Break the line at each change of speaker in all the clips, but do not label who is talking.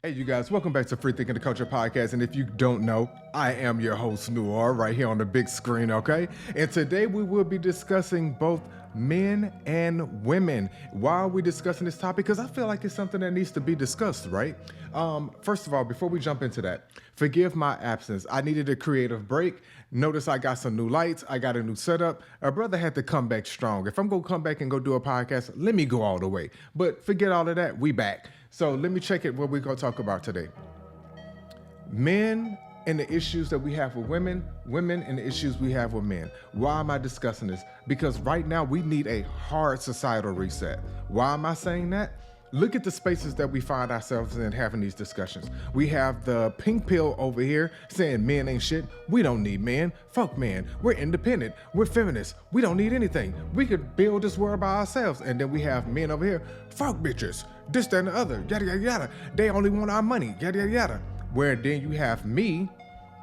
Hey, you guys, welcome back to Free Thinking the Culture podcast. And if you don't know, I am your host, Noir, right here on the big screen, okay? And today we will be discussing both men and women. Why are we discussing this topic? Because I feel like it's something that needs to be discussed, right? First of all, before we jump into that, forgive my absence. I needed a creative break. Notice I got some new lights. I got a new setup. A brother had to come back strong. If I'm going to come back and go do a podcast, let me go all the way. But forget all of that. We back. So let me check it what we're going to talk about today. Men and the issues that we have with women, women and the issues we have with men. Why am I discussing this? Because right now we need a hard societal reset. Why am I saying that? Look at the spaces that we find ourselves in having these discussions. We have the pink pill over here saying men ain't shit. We don't need men. Fuck men. We're independent. We're feminists. We don't need anything. We could build this world by ourselves. And then we have men over here. Fuck bitches. This, that, and the other. Yada, yada, yada. They only want our money. Yada, yada, yada. Where then you have me,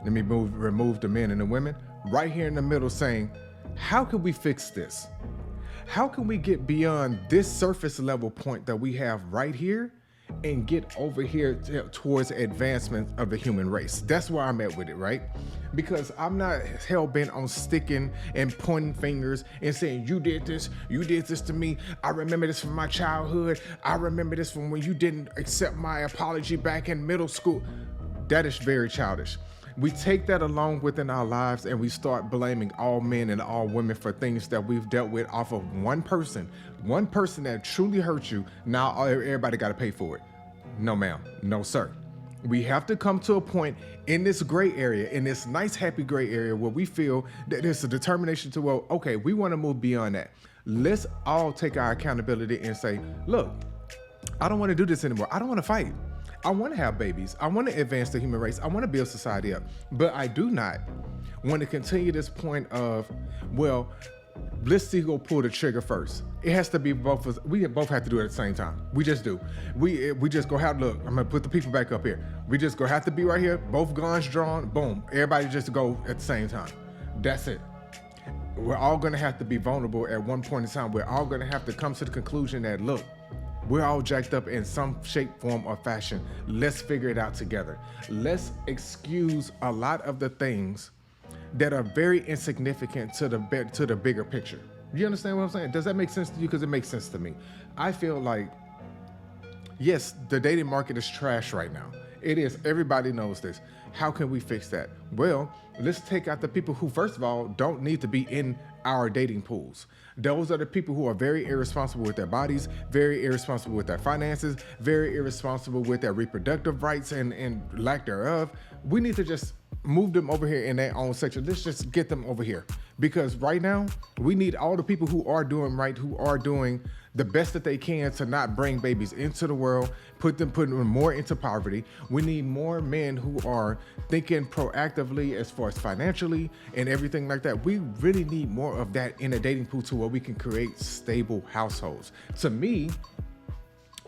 let me remove the men and the women, right here in the middle saying, how can we fix this? How can we get beyond this surface level point that we have right here and get over here towards advancement of the human race? That's where I'm at with it, right? Because I'm not hell-bent on sticking and pointing fingers and saying, you did this to me. I remember this from my childhood. I remember this from when you didn't accept my apology back in middle school. That is very childish. We take that along within our lives and we start blaming all men and all women for things that we've dealt with off of one person that truly hurt you. Now everybody got to pay for it. No, ma'am. No, sir. We have to come to a point in this gray area, in this nice, happy gray area where we feel that there's a determination to, well, okay, we want to move beyond that. Let's all take our accountability and say, look, I don't want to do this anymore. I don't want to fight. I want to have babies. I want to advance the human race. I want to build society up. But I do not want to continue this point of, well, let's see who pull the trigger first. It has to be both of us. We both have to do it at the same time. We just do. We just go have, look, I'm going to put the people back up here. We just go have to be right here. Both guns drawn. Boom. Everybody just go at the same time. That's it. We're all going to have to be vulnerable at one point in time. We're all going to have to come to the conclusion that, look, we're all jacked up in some shape, form, or fashion. Let's figure it out together. Let's excuse a lot of the things that are very insignificant to the bigger picture. You understand what I'm saying? Does that make sense to you? Because it makes sense to me. I feel like, yes, the dating market is trash right now. It is. Everybody knows this. How can we fix that? Well, let's take out the people who, first of all, don't need to be in our dating pools. Those are the people who are very irresponsible with their bodies, very irresponsible with their finances, very irresponsible with their reproductive rights and lack thereof. We need to just move them over here in their own section. Let's just get them over here. Because right now, we need all the people who are doing right, who are doing the best that they can to not bring babies into the world, putting them more into poverty. We need more men who are thinking proactively as far as financially and everything like that. We really need more of that in a dating pool to where we can create stable households. To me,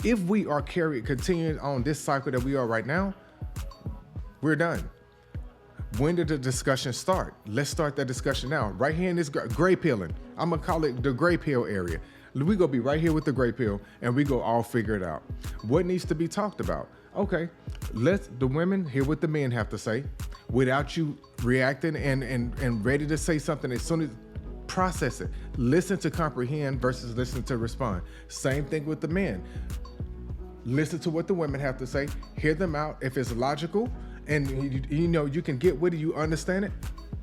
if we are continuing on this cycle that we are right now, we're done. When did the discussion start? Let's start that discussion now. Right here in this gray pilling. I'm going to call it the gray pill area. We go be right here with the gray pill and we go all figure it out. What needs to be talked about? Okay, let the women hear what the men have to say without you reacting and ready to say something as soon as process it. Listen to comprehend versus listen to respond. Same thing with the men. Listen to what the women have to say, hear them out. If it's logical and you can get with it, you understand it,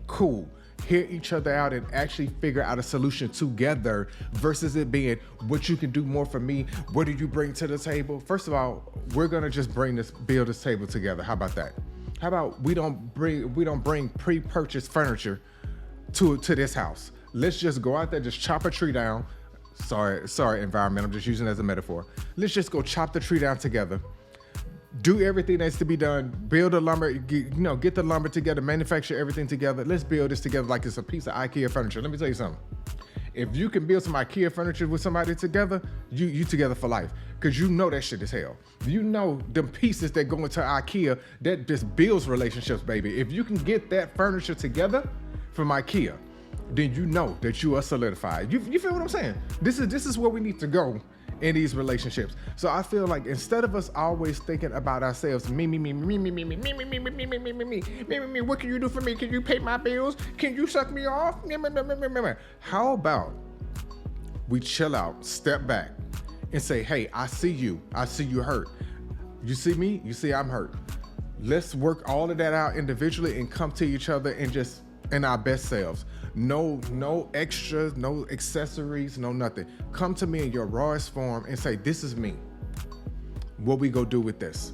cool. Hear each other out and actually figure out a solution together versus it being what you can do more for me. What do you bring to the table? First of all, we're going to just build this table together. How about that? How about we don't bring pre-purchased furniture to this house. Let's just go out there, just chop a tree down. Sorry, environment. I'm just using it as a metaphor. Let's just go chop the tree down together. Do everything that's to be done. Build the lumber, get the lumber together, manufacture everything together. Let's build this together like it's a piece of IKEA furniture. Let me tell you something. If you can build some IKEA furniture with somebody together, you together for life. Because you know that shit is hell. You know them pieces that go into IKEA, that just builds relationships, baby. If you can get that furniture together from IKEA, then you know that you are solidified. You feel what I'm saying? This is where we need to go in these relationships. So I feel like instead of us always thinking about ourselves, me, what can you do for me? Can you pay my bills? Can you suck me off? How about we chill out, step back, and say, hey, I see you hurt. You see me, you see I'm hurt. Let's work all of that out individually and come to each other and just in our best selves. No extras, no accessories, no nothing. Come to me in your rawest form and say, this is me. What we go do with this?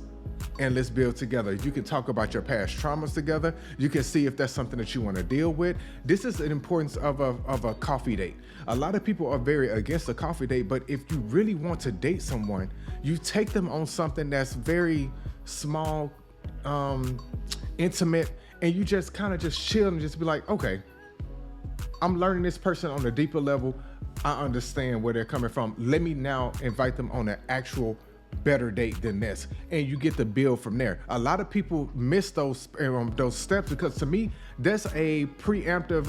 And let's build together. You can talk about your past traumas together. You can see if that's something that you want to deal with. This is the importance of a coffee date. A lot of people are very against a coffee date, but if you really want to date someone, you take them on something that's very small, intimate, and you just kind of just chill and just be like, okay, I'm learning this person on a deeper level. I understand where they're coming from. Let me now invite them on an actual better date than this, and you get the build from there. A lot of people miss those steps because to me that's a preemptive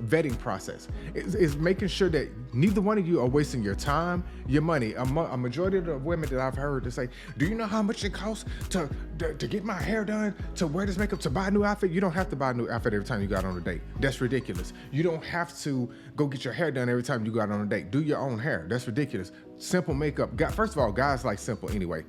vetting process. It's making sure that neither one of you are wasting your time, your money. A majority of the women that I've heard to say, do you know how much it costs to get my hair done, to wear this makeup, to buy a new outfit? You don't have to buy a new outfit every time you go out on a date. That's ridiculous. You don't have to go get your hair done every time you go out on a date. Do your own hair. That's ridiculous. Simple makeup. First of all, guys like simple anyway.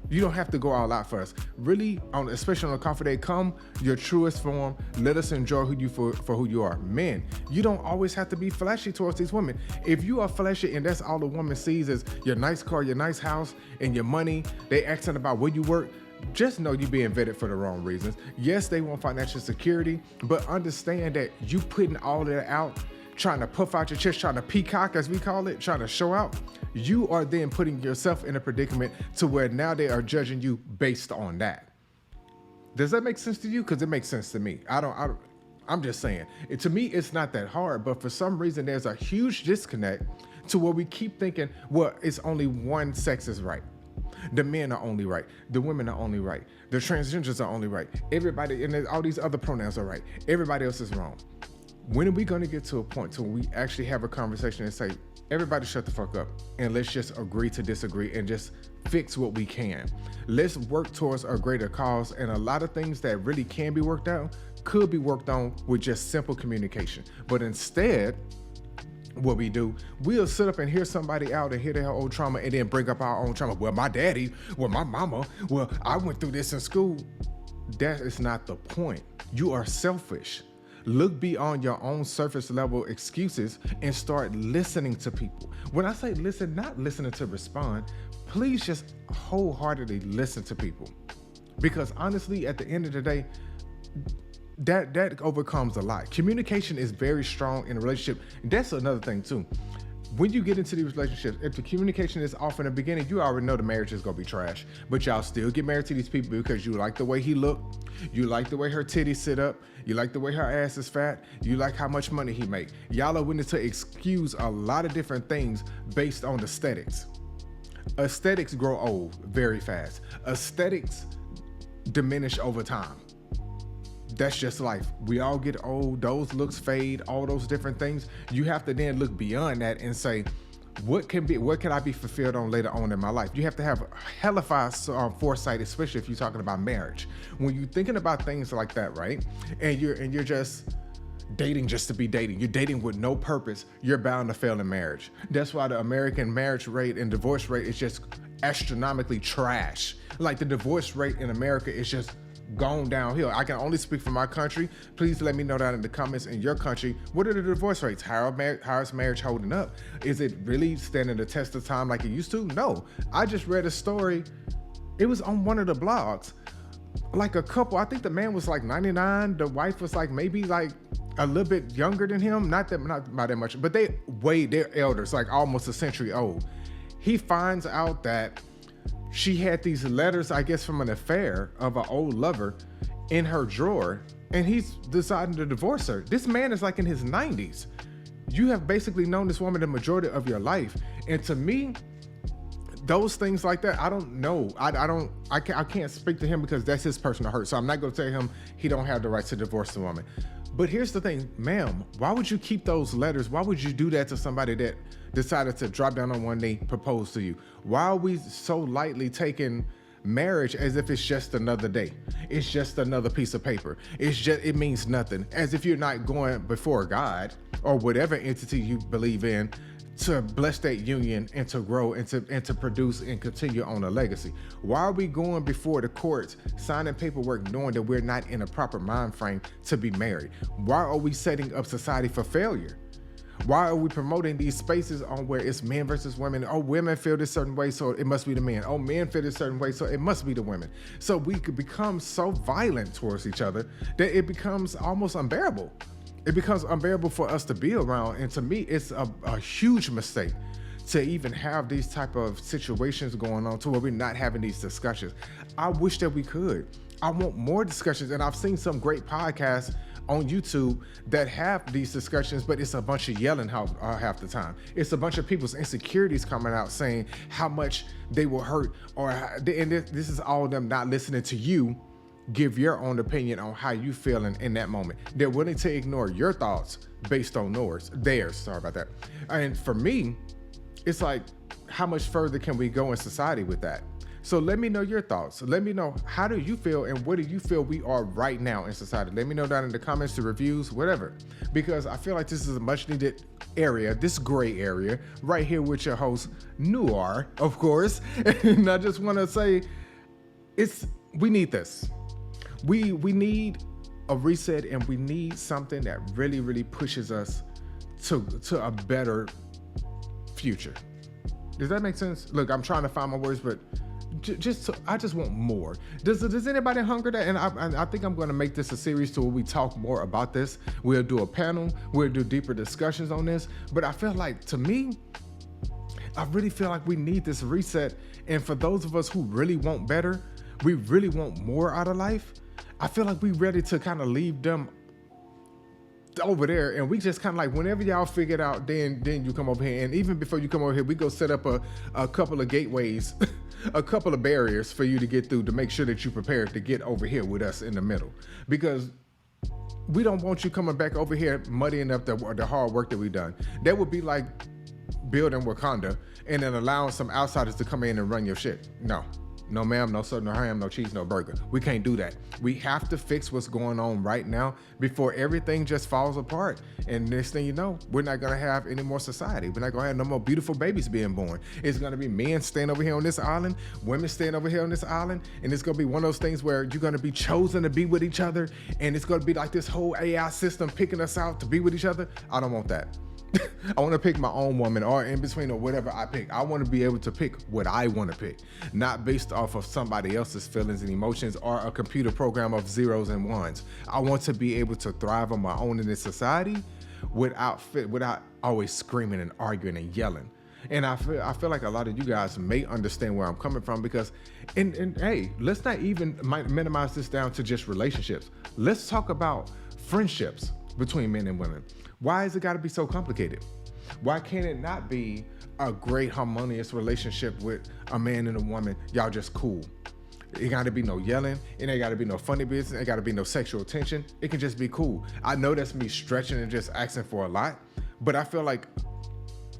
You don't have to go all out for us. Really, especially on a coffee date, come your truest form. Let us enjoy you for who you are. Men, you don't always have to be flashy towards these women. If you are flashy and that's all the woman sees is your nice car, your nice house, and your money, they asking about where you work, just know you're being vetted for the wrong reasons. Yes, they want financial security, but understand that you putting all of that out, trying to puff out your chest, trying to peacock, as we call it, trying to show out, you are then putting yourself in a predicament to where now they are judging you based on that. Does that make sense to you? Because it makes sense to me. I'm just saying. To me, it's not that hard, but for some reason, there's a huge disconnect to where we keep thinking, well, it's only one sex is right. The men are only right. The women are only right. The transgenders are only right. Everybody, and all these other pronouns are right. Everybody else is wrong. When are we going to get to a point to where we actually have a conversation and say, everybody shut the fuck up and let's just agree to disagree and just fix what we can. Let's work towards a greater cause, and a lot of things that really can be worked out could be worked on with just simple communication. But instead, what we do, we'll sit up and hear somebody out and hear their old trauma and then bring up our own trauma. Well, my daddy, well, my mama, well, I went through this in school. That is not the point. You are selfish. Look beyond your own surface level excuses and start listening to people. When I say listen, not listening to respond, please just wholeheartedly listen to people. Because honestly, at the end of the day, that overcomes a lot. Communication is very strong in a relationship. That's another thing too. When you get into these relationships, if the communication is off in the beginning, you already know the marriage is gonna be trash. But y'all still get married to these people because you like the way he looked, you like the way her titties sit up, you like the way her ass is fat, you like how much money he make. Y'all are willing to excuse a lot of different things based on aesthetics. Aesthetics grow old very fast. Aesthetics diminish over time. That's just life. We all get old, those looks fade, all those different things. You have to then look beyond that and say, what can I be fulfilled on later on in my life? You have to have hellified foresight, especially if you're talking about marriage. When you're thinking about things like that, right? And you're just dating just to be dating. You're dating with no purpose. You're bound to fail in marriage. That's why the American marriage rate and divorce rate is just astronomically trash. Like the divorce rate in America is just gone downhill. I can only speak for my country. Please let me know down in the comments in your country, what are the divorce rates? How is marriage holding up? Is it really standing the test of time like it used to? No. I just read a story. It was on one of the blogs. Like a couple, I think the man was like 99. The wife was like maybe like a little bit younger than him. Not by that much, but they're elders, like almost a century old. He finds out that she had these letters, I guess, from an affair of an old lover in her drawer, and he's deciding to divorce her. This man is like in his 90s. You have basically known this woman the majority of your life. And to me, those things like that, I don't know. I can't speak to him because that's his personal hurt. So I'm not gonna tell him he don't have the right to divorce the woman. But here's the thing, ma'am, why would you keep those letters? Why would you do that to somebody that decided to drop down on one knee, propose to you? Why are we so lightly taking marriage as if it's just another day? It's just another piece of paper. It means nothing. As if you're not going before God or whatever entity you believe in to bless that union and to grow and to produce and continue on a legacy. Why are we going before the courts, signing paperwork, knowing that we're not in a proper mind frame to be married? Why are we setting up society for failure? Why are we promoting these spaces on where it's men versus women? Oh, women feel this certain way, so it must be the men. Oh, men feel this certain way, so it must be the women. So we could become so violent towards each other that it becomes almost unbearable. It becomes unbearable for us to be around. And to me, it's a huge mistake to even have these type of situations going on to where we're not having these discussions. I wish that we could. I want more discussions. And I've seen some great podcasts on YouTube that have these discussions, but it's a bunch of yelling half the time. It's a bunch of people's insecurities coming out saying how much they will hurt, and this is all of them not listening to you give your own opinion on how you feel in that moment. They're willing to ignore your thoughts based on theirs. Sorry about that. And for me, it's like, how much further can we go in society with that? So let me know your thoughts. Let me know, how do you feel and what do you feel we are right now in society? Let me know down in the comments, the reviews, whatever. Because I feel like this is a much needed area, this gray area, right here with your host, Noir, of course. And I just want to say, we need this. We need a reset, and we need something that really, really pushes us to a better future. Does that make sense? Look, I'm trying to find my words, but I just want more. Does anybody hunger that? And I think I'm going to make this a series to where we talk more about this. We'll do a panel. We'll do deeper discussions on this. But I feel like, to me, I really feel like we need this reset. And for those of us who really want better, we really want more out of life, I feel like we ready to kind of leave them over there, and we just kind of like, whenever y'all figure it out, then you come over here. And even before you come over here, we go set up a couple of gateways, a couple of barriers for you to get through, to make sure that you're prepared to get over here with us in the middle. Because we don't want you coming back over here muddying up the hard work that we've done. That would be like building Wakanda and then allowing some outsiders to come in and run your shit. No ma'am, no sir, no ham, no cheese, no burger. We can't do that. We have to fix what's going on right now before everything just falls apart. And next thing you know, we're not gonna have any more society. We're not gonna have no more beautiful babies being born. It's gonna be men staying over here on this island, women staying over here on this island, and it's gonna be one of those things where you're gonna be chosen to be with each other, and it's gonna be like this whole AI system picking us out to be with each other. I don't want that. I want to pick my own woman, or in between, or whatever I pick. I want to be able to pick what I want to pick, not based off of somebody else's feelings and emotions or a computer program of zeros and ones. I want to be able to thrive on my own in this society without always screaming and arguing and yelling. And I feel like a lot of you guys may understand where I'm coming from, because, and hey, let's not even minimize this down to just relationships. Let's talk about friendships between men and women. Why has it got to be so complicated? Why can't it not be a great harmonious relationship with a man and a woman? Y'all just cool. It got to be no yelling. It ain't got to be no funny business. It got to be no sexual tension. It can just be cool. I know that's me stretching and just asking for a lot, but I feel like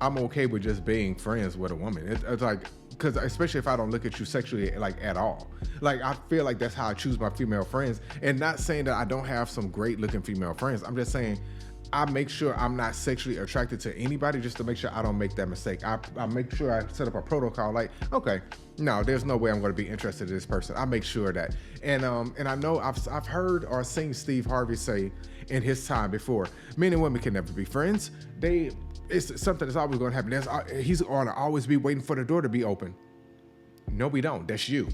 I'm okay with just being friends with a woman. It's like, because especially if I don't look at you sexually, like, at all. Like, I feel like that's how I choose my female friends. And not saying that I don't have some great looking female friends. I'm just saying I make sure I'm not sexually attracted to anybody, just to make sure I don't make that mistake. I make sure I set up a protocol, like, okay, no, there's no way I'm going to be interested in this person. I make sure that. And I know I've heard or seen Steve Harvey say in his time before, men and women can never be friends. It's something that's always going to happen. He's going to always be waiting for the door to be open. No, we don't. That's you.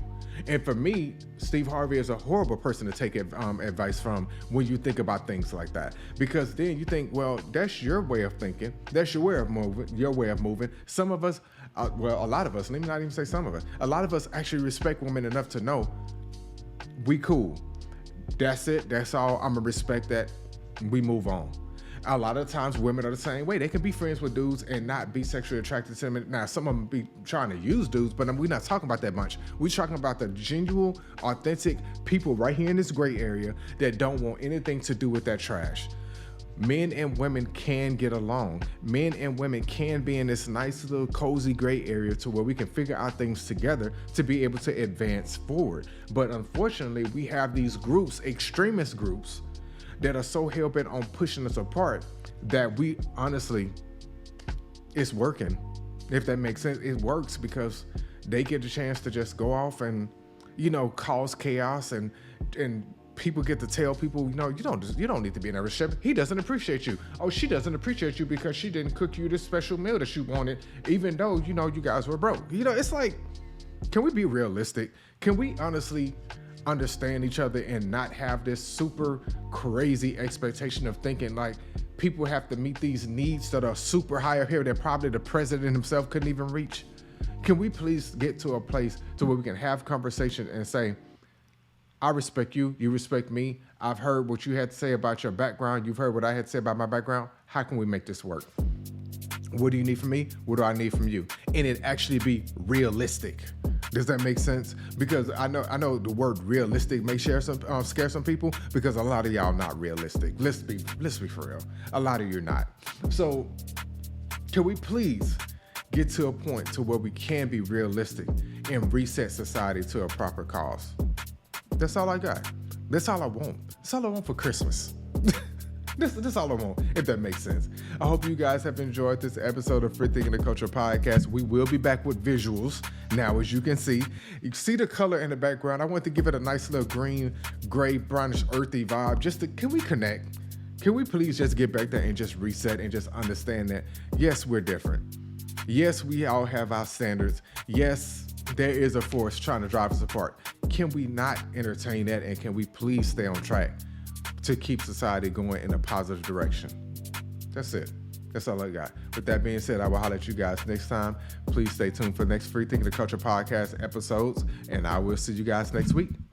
And for me, Steve Harvey is a horrible person to take advice from when you think about things like that. Because then you think, well, that's your way of thinking. That's your way of moving. Some of us, a lot of us, let me not even say some of us, a lot of us actually respect women enough to know we cool. That's it. That's all. I'm going to respect that. We move on. A lot of times women are the same way. They can be friends with dudes and not be sexually attracted to them. Now, some of them be trying to use dudes, but we're not talking about that much. We're talking about the genuine, authentic people right here in this gray area that don't want anything to do with that trash. Men and women can get along. Men and women can be in this nice little cozy gray area to where we can figure out things together to be able to advance forward. But unfortunately, we have these groups, extremist groups, that are so hell-bent on pushing us apart that we honestly, it's working. If that makes sense, it works because they get the chance to just go off and, cause chaos, and people get to tell people, you don't need to be in a relationship. He doesn't appreciate you. Oh, she doesn't appreciate you because she didn't cook you this special meal that you wanted, even though, you guys were broke. It's like, can we be realistic? Can we honestly understand each other and not have this super crazy expectation of thinking like people have to meet these needs that are super high up here that probably the president himself couldn't even reach? Can we please get to a place to where we can have conversation and say, I respect you, you respect me. I've heard what you had to say about your background. You've heard what I had to say about my background. How can we make this work? What do you need from me? What do I need from you? And it actually be realistic. Does that make sense? Because I know the word realistic may scare some people because a lot of y'all not realistic. Let's be for real. A lot of you not. So can we please get to a point to where we can be realistic and reset society to a proper cause? That's all I got. That's all I want. That's all I want for Christmas. This all I want, if that makes sense. I hope you guys have enjoyed this episode of Free Thinking the Culture podcast. We will be back with visuals. Now, as you can see the color in the background. I want to give it a nice little green, gray, brownish, earthy vibe. Can we connect? Can we please just get back there and just reset and just understand that, yes, we're different. Yes, we all have our standards. Yes, there is a force trying to drive us apart. Can we not entertain that? And can we please stay on track to keep society going in a positive direction? That's it. That's all I got. With that being said, I will holler at you guys next time. Please stay tuned for the next Free Thinking the Culture podcast episodes, and I will see you guys next week.